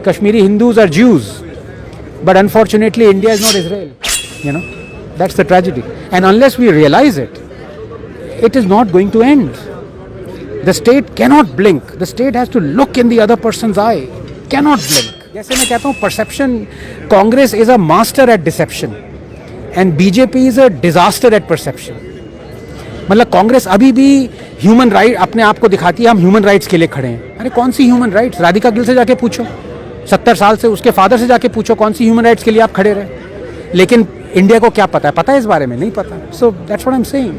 Kashmiri Hindus are Jews, but unfortunately India is not Israel. That's the tragedy. And unless we realize it, it is not going to end. The state cannot blink. The state has to look in the other person's eye. Cannot blink. जैसे मैं कहता हूँ, perception, Congress is a master at deception and BJP is a disaster at perception. मतलब कांग्रेस अभी भी human right अपने आप को दिखाती है, हम ह्यूमन राइट्स के लिए खड़े हैं. अरे कौन सी ह्यूमन राइट्स? राधिका गिल से जाके पूछो, 70 साल से उसके फादर से जाके पूछो कौन सी ह्यूमन राइट्स के लिए आप खड़े रहे. लेकिन इंडिया को क्या पता है? पता है इस बारे में? नहीं पता. So that's what I am saying.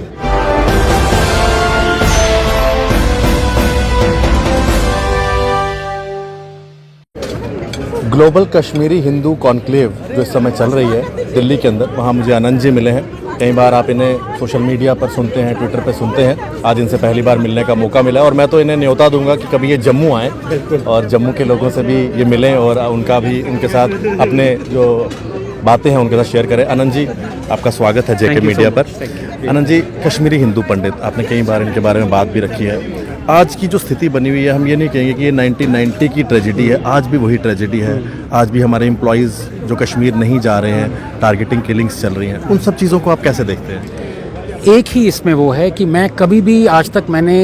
Global Kashmiri Hindu conclave जो इस समय चल रही है दिल्ली के अंदर, वहाँ मुझे आनंद जी मिले हैं. कई बार आप इन्हें सोशल मीडिया पर सुनते हैं, ट्विटर पर सुनते हैं. आज इनसे पहली बार मिलने का मौका मिला और मैं तो इन्हें न्योता दूंगा कि कभी ये जम्मू आएँ और जम्मू के लोगों से भी ये मिलें और उनका भी उनके साथ अपने जो बातें हैं उनके साथ शेयर करें. आनंद जी, आपका स्वागत है जेके मीडिया पर. आनंद जी, कश्मीरी हिंदू पंडित, आपने कई बार इनके बारे में बात भी रखी है. आज की जो स्थिति बनी हुई है, हम ये नहीं कहेंगे कि ये 1990 की ट्रेजेडी है, आज भी वही ट्रेजेडी है. आज भी हमारे एम्प्लॉयज़ जो कश्मीर नहीं जा रहे हैं, टारगेटिंग किलिंग्स चल रही हैं, उन सब चीज़ों को आप कैसे देखते हैं? एक ही इसमें वो है कि मैं कभी भी आज तक मैंने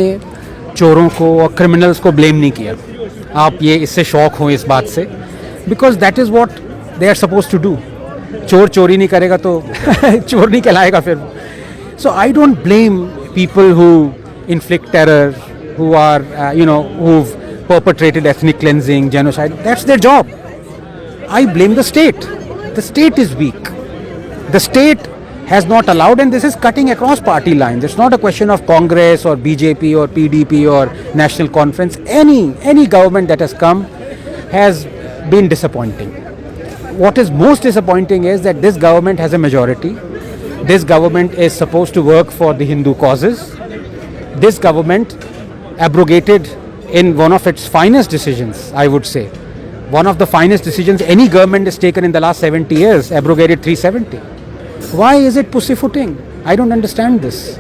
चोरों को और क्रिमिनल्स को ब्लेम नहीं किया. आप ये इससे शौक हो इस बात से, because that is what they are suppose to do. चोर चोरी नहीं करेगा तो चोर नहीं कहलाएगा फिर. So I don't blame people who inflict terror, who are who've perpetrated ethnic cleansing, genocide. That's their job. I blame the state. The state is weak. The state has not allowed, and this is cutting across party lines. It's not a question of Congress or BJP or PDP or National Conference. Any government that has come has been disappointing. What is most disappointing is that this government has a majority. This government is supposed to work for the Hindu causes. This government abrogated in one of its finest decisions, I would say, one of the finest decisions any government has taken in the last 70 years, abrogated 370. Why is it pussyfooting? I don't understand this.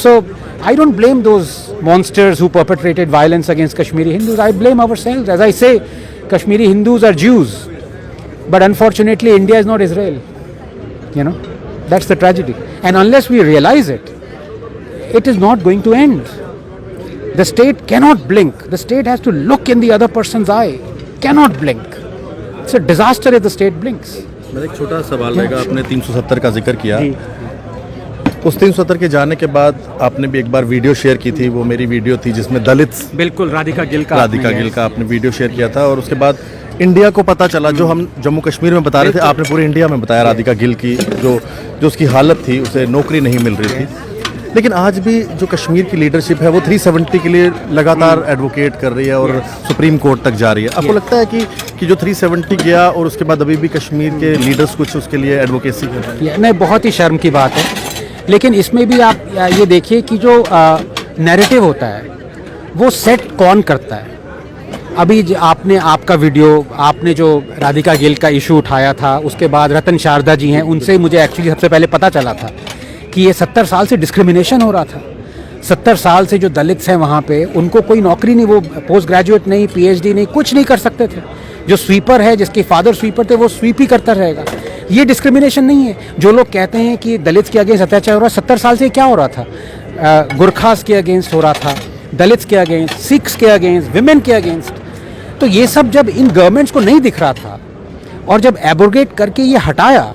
So I don't blame those monsters who perpetrated violence against Kashmiri Hindus. I blame ourselves. As I say, Kashmiri Hindus are Jews, but unfortunately India is not Israel. That's the tragedy. And unless we realize it, it is not going to end. The state cannot blink. The state has to look in the other person's eye. Cannot blink. It's a disaster if the state blinks. मेरा एक छोटा सवाल रहेगा. आपने 370 का जिक्र किया. उस 370 के जाने के बाद आपने भी एक बार वीडियो शेयर की थी. वो मेरी वीडियो थी जिसमें दलित, बिल्कुल राधिका गिल का आपने वीडियो शेयर किया था. और उसके बाद इंडिया को पता चला, जो हम जम्मू कश्मीर में बता रहे थे, आपने पूरे इंडिया में बताया राधिका गिल की जो उसकी हालत थी, उसे नौकरी नहीं मिल रही थी. लेकिन आज भी जो कश्मीर की लीडरशिप है वो 370 के लिए लगातार एडवोकेट कर रही है और सुप्रीम कोर्ट तक जा रही है. आपको लगता है कि जो 370 गया और उसके बाद अभी भी कश्मीर के लीडर्स कुछ उसके लिए एडवोकेसी कर रहे हैं? नहीं, बहुत ही शर्म की बात है. लेकिन इसमें भी आप ये देखिए कि जो नैरेटिव होता है वो सेट कौन करता है. अभी आपका वीडियो, आपने जो राधिका गिल का इशू उठाया था, उसके बाद रतन शारदा जी हैं, उनसे मुझे एक्चुअली सबसे पहले पता चला था कि ये 70 साल से डिस्क्रिमिनेशन हो रहा था. 70 साल से जो दलित्स हैं वहाँ पे, उनको कोई नौकरी नहीं, वो पोस्ट ग्रेजुएट नहीं, PhD नहीं, कुछ नहीं कर सकते थे. जो स्वीपर है, जिसके फादर स्वीपर थे, वो स्वीप ही करता रहेगा. ये डिस्क्रिमिनेशन नहीं है. जो लोग कहते हैं कि दलित्स के अगेंस्ट अत्याचार हो रहा है, 70 साल से क्या हो रहा था? गुरखास के अगेंस्ट हो रहा था, दलित्स के अगेंस्ट, सिख्स के अगेंस्ट, विमेन के अगेंस्ट. तो ये सब जब इन गवर्नमेंट्स को नहीं दिख रहा था और जब एब्रोगेट करके ये हटाया,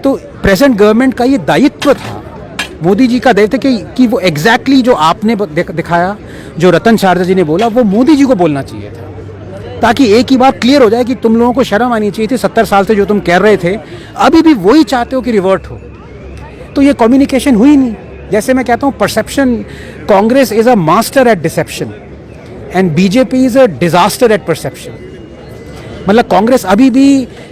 तो प्रेजेंट गवर्नमेंट का ये दायित्व था, मोदी जी का दायित्व कि वो एग्जैक्टली जो आपने दिखाया, जो रतन शारदा जी ने बोला, वो मोदी जी को बोलना चाहिए था, ताकि एक ही बात क्लियर हो जाए कि तुम लोगों को शर्म आनी चाहिए थी. 70 साल से जो तुम कह रहे थे, अभी भी वही चाहते हो कि रिवर्ट हो. तो ये कम्युनिकेशन हुई नहीं. जैसे मैं कहता हूँ, perception, Congress is a master at deception and BJP is a disaster at perception. मतलब कांग्रेस अभी भी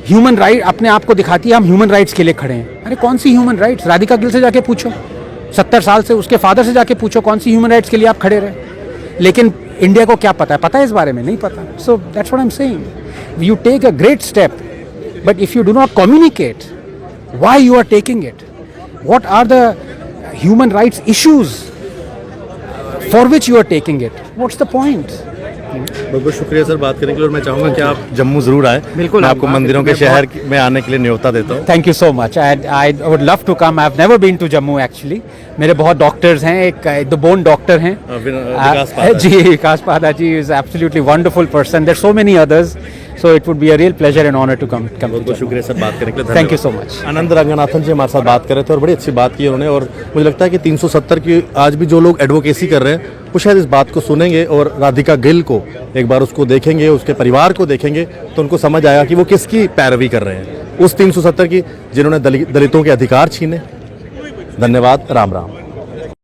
ह्यूमन राइट अपने आप को दिखाती है, हम ह्यूमन राइट्स के लिए खड़े हैं. अरे कौन सी ह्यूमन राइट्स? राधिका गिल से जाके पूछो, 70 साल से उसके फादर से जाके पूछो कौन सी ह्यूमन राइट्स के लिए आप खड़े रहे. लेकिन इंडिया को क्या पता है? पता है इस बारे में? नहीं पता. So that's what I am saying. You take a great step, but if you do not communicate why you are taking it, what are the human rights issues for which you are taking it, what's the point? बहुत बहुत शुक्रिया sir बात करने के लिए, और मैं चाहूँगा कि आप जम्मू ज़रूर आए। बिल्कुल, मैं आपको मंदिरों के शहर में आने के लिए न्योता देता हूँ। Thank you so much. I would love to come. I have never been to Jammu actually. मेरे बहुत डॉक्टर्स हैं, एक द बोन डॉक्टर हैं विकास Pada ji, Vikas Pada ji is absolutely wonderful person. There so many others, so it would be a real pleasure and honour to come. बहुत बहुत शुक्रिया sir बात करने के लिए। Thank you so much. Anand Ranganathan ji हमारे साथ बात कर रहे थे और बड़ी अच्छी बात की उन्होंने, और मुझे लगता है कि 370 की आज भी जो लोग एडवोकेसी कर रहे हैं वो शायद इस बात को सुनेंगे और राधिका गिल को एक बार उसको देखेंगे, उसके परिवार को देखेंगे, तो उनको समझ आएगा कि वो किसकी पैरवी कर रहे हैं, उस 370 की जिन्होंने दलितों के अधिकार छीने। धन्यवाद। राम राम।